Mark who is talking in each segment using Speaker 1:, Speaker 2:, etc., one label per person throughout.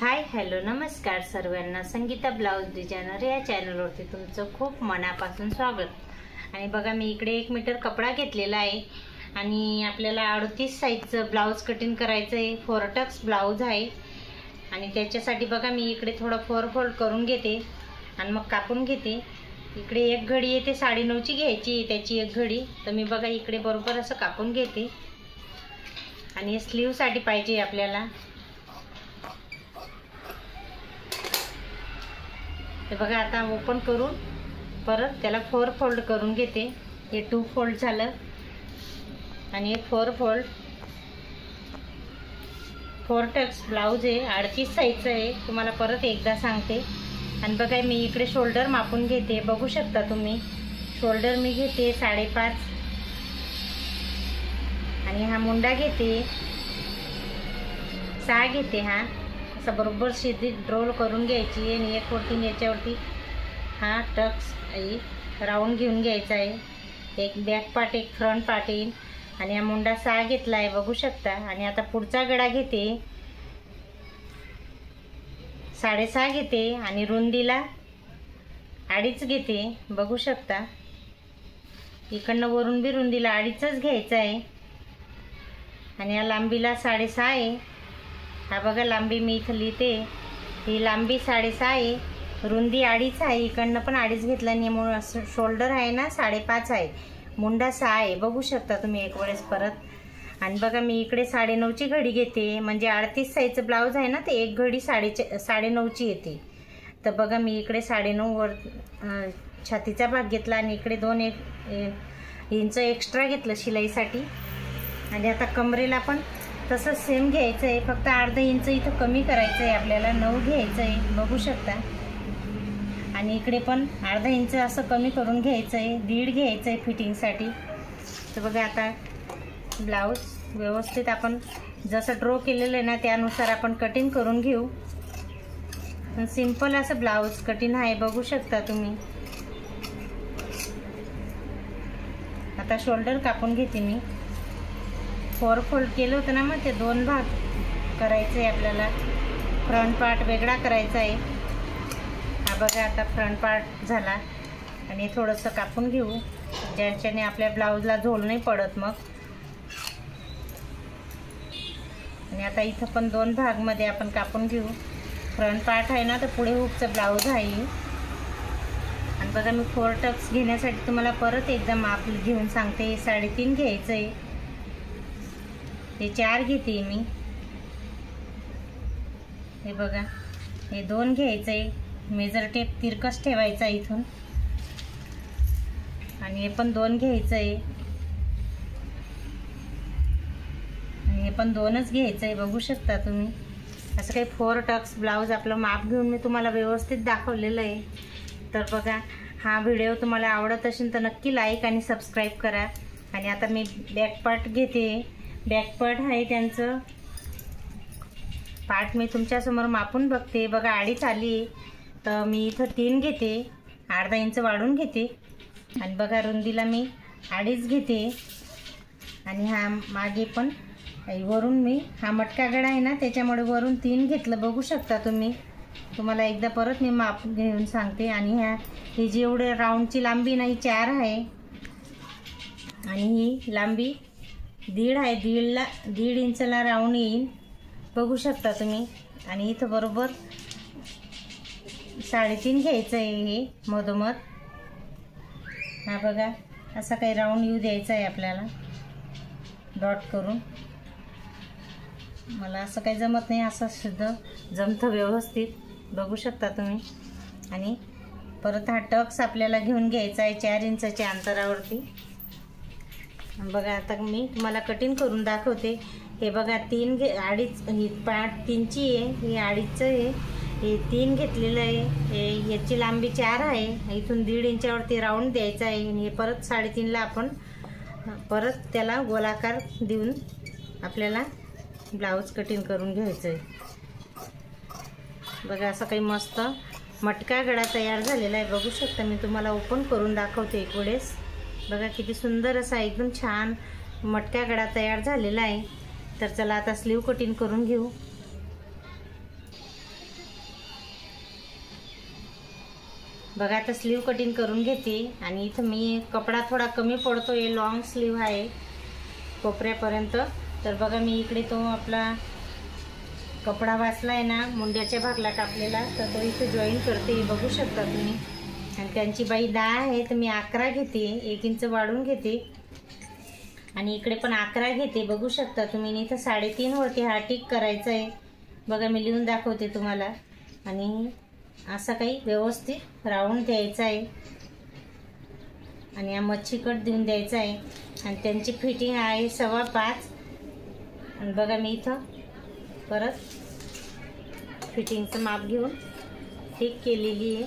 Speaker 1: Hi hello नमस्कार सर्वांना। Sangeeta blouse designer या चॅनलवरती तुमचं खूप मनापासून स्वागत। आणि बघा मी इकडे 1 मीटर कपडा घेतलेला आहे आणि आपल्याला 38 साईजचं ब्लाउज कटिंग करायचं आहे। 4 टक्स ब्लाउज आहे आणि त्याच्यासाठी बघा मी इकडे थोडं 4 फोल्ड करून घेते आणि मग कापून घेते। इकडे एक घडी येते 9.5ची घ्यायची, त्याची एक घडी। तर मी बघा इकडे बरोबर असं कापून घेते आणि स्लीव साठी पाहिजे आपल्याला। हे बघा आता ओपन करून परत त्याला 4 फोल्ड करून घेते। हे 2 फोल्ड झालं आणि 4 फोल्ड। 4 टक्स ब्लाउज आहे, 38 साईजचं आहे। तुम्हाला परत एकदा सांगते। आणि बघा मी इकडे शोल्डर मापून घेते, बघू शकता तुम्ही। शोल्डर मी घेते 5.5 आणि हा मुंडा घेते 6 घेते। हा असं बरोबर सीधी रोल करून घ्यायची आणि एक वरती याच्यावरती हा टक्स राऊंड घेऊन घ्यायचा आहे। एक बॅक पार्ट एक फ्रंट पार्ट येईल आणि हा मुंडा 6 घेतला आहे, बघू शकता। आणि आता पुढचा गळा घेते 6.5 घेते आणि रुंदीला 2.5 घेते, बघू शकता। इकडनं वरून बी रुंदीला 2.5च घ्यायचा आहे आणि या लांबीला 6.5 आहे। हा बघा लांबी मी इथं लिहिते, ही लांबी 6.5 आहे, रुंदी 2.5 आहे। इकडनं पण 2.5 घेतला आणि म्हणून शोल्डर आहे ना 5.5 आहे, मुंडा 6 आहे, बघू शकता तुम्ही एक वेळेस परत। आणि बघा मी इकडे 9.5ची घडी घेते, म्हणजे 38 साईजचं ब्लाउज आहे ना, ते एक घडी 9.5ची येते। तर बघा मी इकडे 9.5 वर छातीचा भाग घेतला आणि इकडे 2 इंच एक्स्ट्रा घेतलं शिलाईसाठी। आणि आता कमरेला पण तसं सेम घ्यायचं आहे, फक्त अर्धा इंच इथं कमी करायचं आहे आपल्याला, 9 घ्यायचं आहे, बघू शकता। आणि इकडे पण अर्धा इंच असं कमी करून घ्यायचं आहे, 1.5 घ्यायचं आहे फिटिंगसाठी। तर बघा आता ब्लाऊज व्यवस्थित आपण जसं ड्रॉ केलेलं आहे ना त्यानुसार आपण कटिंग करून घेऊ। सिंपल असं ब्लाऊज कटिंग आहे, बघू शकता तुम्ही। आता शोल्डर कापून घेते मी। 4 फोल्ड केलं होतं ना, मग ते 2 भाग करायचे आहे आपल्याला। फ्रंट पार्ट वेगळा करायचा आहे। हा बघा आता फ्रंट पार्ट झाला आणि थोडंसं कापून घेऊ, ज्याच्याने आपल्या ब्लाऊजला झोल नाही पडत मग। आणि आता इथं पण 2 भागमध्ये आपण कापून घेऊ। फ्रंट पार्ट आहे ना, तर पुढे हुकचं ब्लाऊज आहे। आणि बघा मी 4 टक्स घेण्यासाठी तुम्हाला परत एकदा माप घेऊन सांगते। 3.5 घ्यायचं आहे, हे 4 घेते मी। हे बघा हे 2 घ्यायचं आहे, मेजर टेप तिरकस ठेवायचा इथून। आणि हे पण 2 घ्यायचं आहे आणि हे पण 2च घ्यायचं आहे, बघू शकता तुम्ही। असं काही 4 टक्स ब्लाऊज आपलं माप घेऊन मी तुम्हाला व्यवस्थित दाखवलेलं आहे। तर बघा हा व्हिडिओ तुम्हाला आवडत असेल तर नक्की लाईक आणि सबस्क्राईब करा। आणि आता मी बॅक पार्ट घेते, बॅक पार्ट आहे त्यांचं पार्ट मी तुमच्यासमोर मापून बघते। बघा 2.5 आली, तर मी इथं 3 घेते, अर्धा इंच वाढून घेते। आणि बघा रुंदीला मी 2.5 घेते आणि हा मागे पण वरून मी हा मटका गळा आहे ना त्याच्यामुळे वरून 3 घेतलं, बघू शकता तुम्ही। तुम्हाला एकदा परत मी माप घेऊन सांगते। आणि ही जेवढे राऊंडची लांबी नाही 4 आहे आणि ही लांबी 1.5 आहे, 1.5 इंचला राऊंड येईल, बघू शकता तुम्ही। आणि इथं बरोबर 3.5 घ्यायचं आहे हे मधोमध। हा बघा असा काही राऊंड येऊ द्यायचा आहे आपल्याला डॉट करून। मला असं काही जमत नाही, असं सुद्धा जमतं व्यवस्थित, बघू शकता तुम्ही। आणि परत हा टक्स आपल्याला घेऊन घ्यायचा आहे 4 इंचच्या अंतरावरती। बघा आता मी तुम्हाला कटिंग करून दाखवते। हे बघा 2.5 ही पार्ट 3ची आहे, ही 2.5चं आहे, हे 3 घेतलेलं आहे। हे याची लांबी 4 आहे, इथून 1.5 इंचावरती राऊंड द्यायचा आहे आणि हे परत 3.5ला आपण परत त्याला गोलाकार देऊन आपल्याला ब्लाऊज कटिंग करून घ्यायचं आहे। बघा असं काही मस्त मटका गळा तयार झालेला आहे, बघू शकता। मी तुम्हाला ओपन करून दाखवते एक वेळेस। बघा किती सुंदर असा एकदम छान मटका गळा तयार झालेला आहे। तर चला आता स्लीव कटिंग करून घेऊ। बघा आता स्लीव कटिंग करून घेते आणि इथं मी कपडा थोडा कमी पडतो आहे, लॉंग स्लीव आहे कोपऱ्यापर्यंत. तर बघा मी इकडे तो आपला कपडा वाचला आहे ना मुंड्याच्या भागला कापलेला, तर तो इथे जॉईन करते, बघू शकता तुम्ही. आणि त्यांची बाई 10 आहे तर मी 11 घेते, 1 इंच वाढून घेते. आणि इकडे पण 11 घेते, बघू शकता तुम्ही. इथं 3.5 वरती हा टिक करायचा आहे. बघा मी लिहून दाखवते तुम्हाला. आणि असं काही व्यवस्थित राऊंड द्यायचा आहे आणि हा मच्छी कट देऊन द्यायचा आहे. आणि त्यांची फिटिंग आहे 5.25. आणि बघा मी इथं परत फिटिंगचं माप घेऊन टिक केलेली आहे.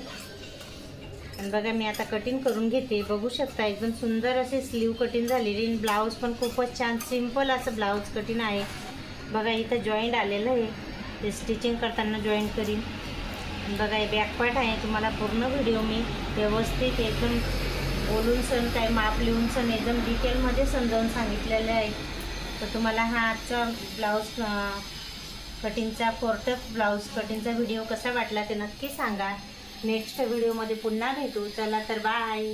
Speaker 1: आणि बघा मी आता कटिंग करून घेते, बघू शकता. एकदम सुंदर असे स्लीव कटिंग झालेली. ब्लाऊज पण खूपच छान सिंपल असं ब्लाऊज कटिंग आहे. बघा इथं जॉईंट आलेलं आहे, ते स्टिचिंग करताना जॉईंट करीन. बघा हे बॅकपार्ट आहे. तुम्हाला पूर्ण व्हिडिओ मी व्यवस्थित एकदम बोलून सण काय माप लिहून सण एकदम डिटेलमध्ये समजावून सांगितलेलं आहे. तर तुम्हाला हा आजचा ब्लाऊज कटिंगचा परफेक्ट ब्लाऊज कटिंगचा व्हिडिओ कसा वाटला ते नक्की सांगा. नेक्स्ट व्हिडिओमध्ये पुन्हा भेटू. चला तर बाय.